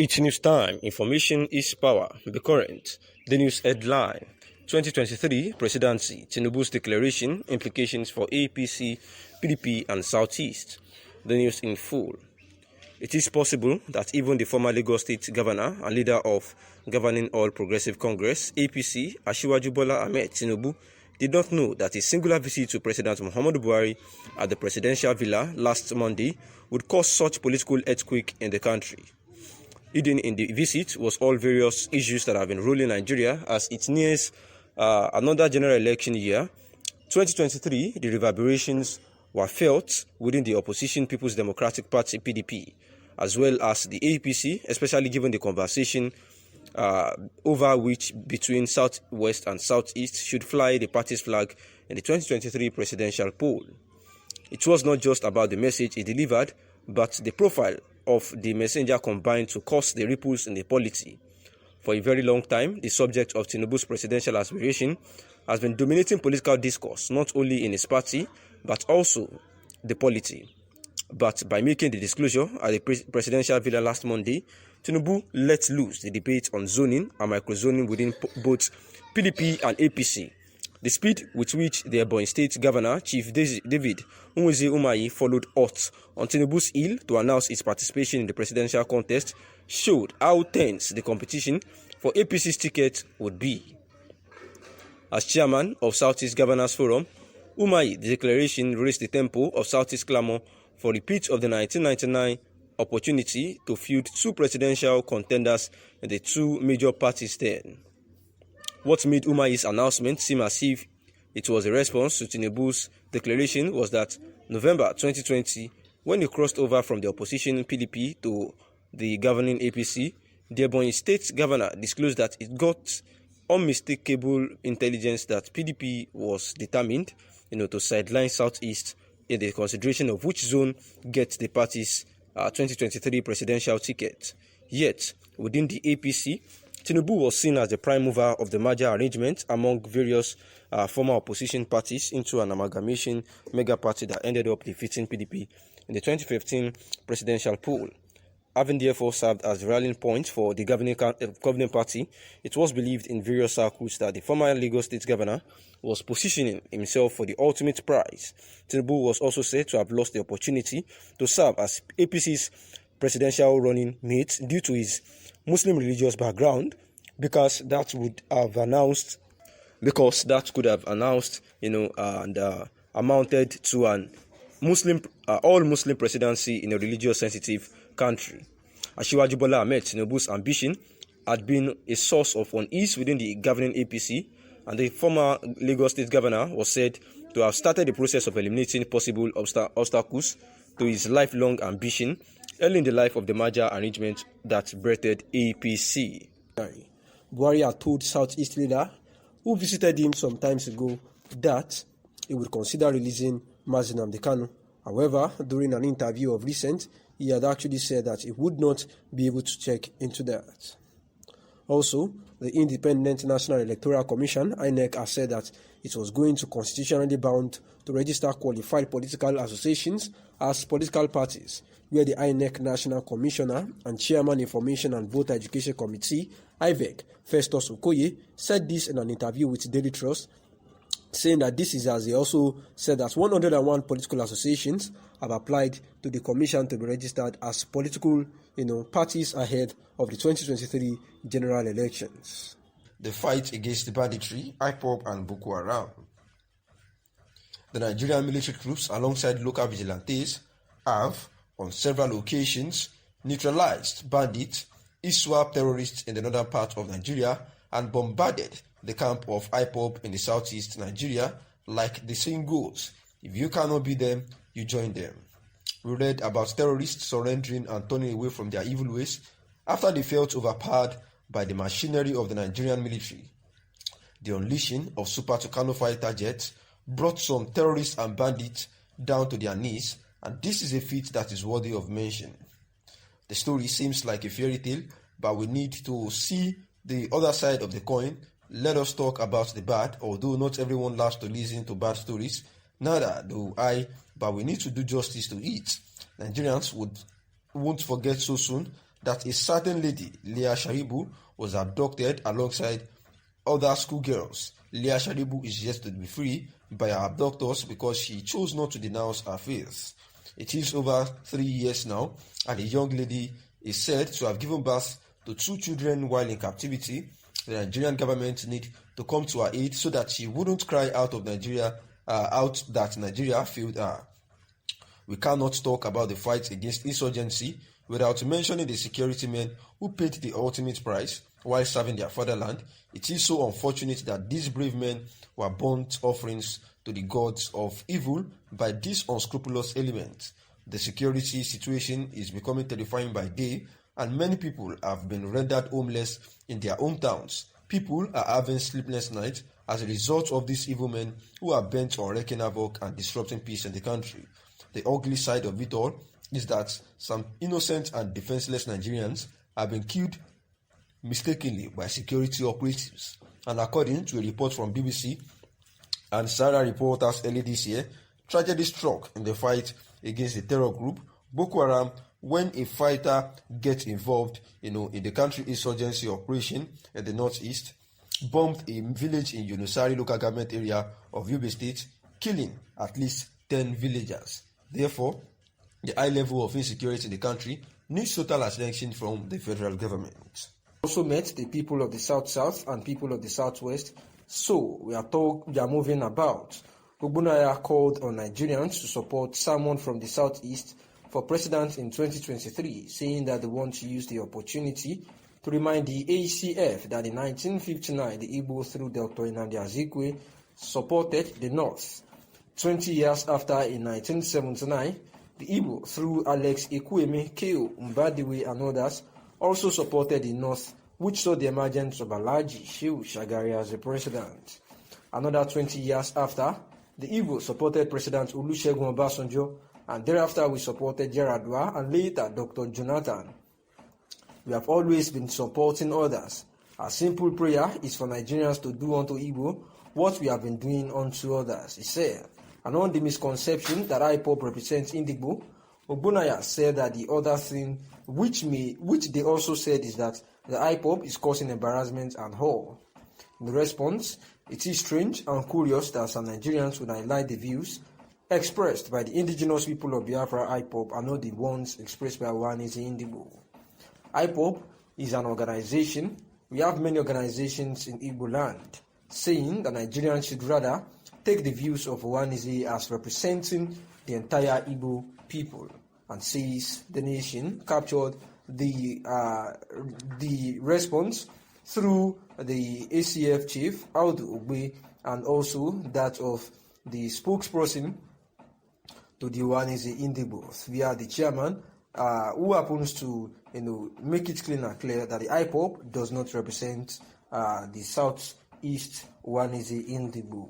It's news time. Information is power. Be current. The news headline: 2023 Presidency. Tinubu's declaration. Implications for APC, PDP, and Southeast. The news in full. It is possible that even the former Lagos State Governor and leader of Governing All Progressive Congress, APC, Asiwaju Bola Ahmed Tinubu, did not know that a singular visit to President Muhammadu Buhari at the presidential villa last Monday would cause such political earthquake in the country. Hidden in the visit was all various issues that have been ruling Nigeria as it nears another general election year. 2023, the reverberations were felt within the opposition People's Democratic Party (PDP), as well as the APC, especially given the conversation over which between Southwest and Southeast should fly the party's flag in the 2023 presidential poll. It was not just about the message he delivered, but the profile of the messenger combined to cause the ripples in the polity. For a very long time, the subject of Tinubu's presidential aspiration has been dominating political discourse, not only in his party, but also the polity. But by making the disclosure at the presidential villa last Monday, Tinubu let loose the debate on zoning and microzoning within both PDP and APC. The speed with which the Ebonyi State Governor, Chief David Umueze Umahi, followed hot on Tinubu's heel to announce his participation in the presidential contest showed how tense the competition for APC's ticket would be. As chairman of Southeast Governors Forum, Umahi, the declaration raised the tempo of Southeast clamor for repeat of the 1999 opportunity to field two presidential contenders in the two major parties then. What made Umahi's announcement seem as if it was a response to Tinubu's declaration was that November 2020, when he crossed over from the opposition PDP to the governing APC, the Ebonyi State Governor disclosed that it got unmistakable intelligence that PDP was determined, to sideline Southeast in the consideration of which zone gets the party's 2023 presidential ticket. Yet, within the APC, Tinubu was seen as the prime mover of the merger arrangement among various former opposition parties into an amalgamation mega party that ended up defeating PDP in the 2015 presidential poll. Having therefore served as the rallying point for the governing party, it was believed in various circles that the former Lagos State Governor was positioning himself for the ultimate prize. Tinubu was also said to have lost the opportunity to serve as APC's presidential running mate due to his Muslim religious background, because that could have announced, and amounted to an all-Muslim presidency in a religious sensitive country. Asiwaju Bola Ahmed Tinubu's ambition had been a source of unease within the governing APC, and the former Lagos State Governor was said to have started the process of eliminating possible obstacles to his lifelong ambition early in the life of the merger arrangement that birthed APC. Buhari had told Southeast leader, who visited him some time ago, that he would consider releasing Mazi Nnamdi Kanu. However, during an interview of recent, he had actually said that he would not be able to check into that. Also, the Independent National Electoral Commission, INEC, has said that it was going to constitutionally bound to register qualified political associations as political parties, where the INEC National Commissioner and Chairman Information and Voter Education Committee, IVEC, Festus Okoye, said this in an interview with Daily Trust, saying that this is as he also said that 101 political associations have applied to the commission to be registered as political parties ahead of the 2023 general elections. The fight against the banditry, IPOB and Boko Haram. The Nigerian military troops alongside local vigilantes have, on several occasions, neutralized bandits, ISWAP terrorists in the northern part of Nigeria, and bombarded the camp of IPOB in the southeast Nigeria, like the saying goes, if you cannot beat them, you join them. We read about terrorists surrendering and turning away from their evil ways after they felt overpowered by the machinery of the Nigerian military. The unleashing of Super Tucano fighter jets brought some terrorists and bandits down to their knees, and this is a feat that is worthy of mention. The story seems like a fairy tale, but we need to see the other side of the coin. Let us talk about the bad, although not everyone loves to listen to bad stories, neither do I, but we need to do justice to it. Nigerians won't forget so soon that a certain lady, Leah Sharibu, was abducted alongside other schoolgirls. Leah Sharibu is yet to be free by her abductors because she chose not to denounce her faith. It is over 3 years now, and the young lady is said to have given birth to 2 children while in captivity. The Nigerian government need to come to her aid so that she wouldn't cry out that Nigeria failed her. We cannot talk about the fight against insurgency without mentioning the security men who paid the ultimate price while serving their fatherland. It is so unfortunate that these brave men were burnt offerings to the gods of evil by these unscrupulous elements. The security situation is becoming terrifying by day, and many people have been rendered homeless in their hometowns. People are having sleepless nights as a result of these evil men who are bent on wreaking havoc and disrupting peace in the country. The ugly side of it all is that some innocent and defenseless Nigerians have been killed mistakenly by security operatives. And according to a report from BBC and Sarah reporters early this year, tragedy struck in the fight against the terror group Boko Haram when a fighter gets involved in the country insurgency operation in the northeast, bombed a village in Yunusari local government area of Yobe State, killing at least 10 villagers. Therefore, the high level of insecurity in the country needs total attention from the federal government. Also met the people of the South-South and people of the Southwest, so we are moving about. Ogbunaya called on Nigerians to support someone from the Southeast for president in 2023, saying that they want to use the opportunity to remind the ACF that in 1959 the Igbo through Dr. Nnamdi Azikiwe supported the North. 20 years after, in 1979, the Igbo through Alex Ekwueme, Keo Mbadiwe and others also supported the North, which saw the emergence of Alhaji Shehu Shagari as the president. Another 20 years after, the Igbo supported President Olusegun Obasanjo, and thereafter we supported Yaradua and later Dr. Jonathan. We have always been supporting others. Our simple prayer is for Nigerians to do unto Igbo what we have been doing unto others, he said. And on the misconception that IPOB represents Indigbo, Ogbunaya said that the other thing which they also said is that the IPOB is causing embarrassment and all. In response, it is strange and curious that some Nigerians would highlight the views expressed by the indigenous people of Biafra IPOB are not the ones expressed by Ohanaeze Ndigbo. IPOB is an organization. We have many organizations in Igbo land, saying that Nigerians should rather take the views of Ohanaeze as representing the entire Igbo people, and says the nation captured the response through the ACF chief Audu Ogbe and also that of the spokesperson to the Ohanaeze Ndigbo via the chairman, who happens to make it clean and clear that the IPOB does not represent the Southeast Ohanaeze Ndigbo.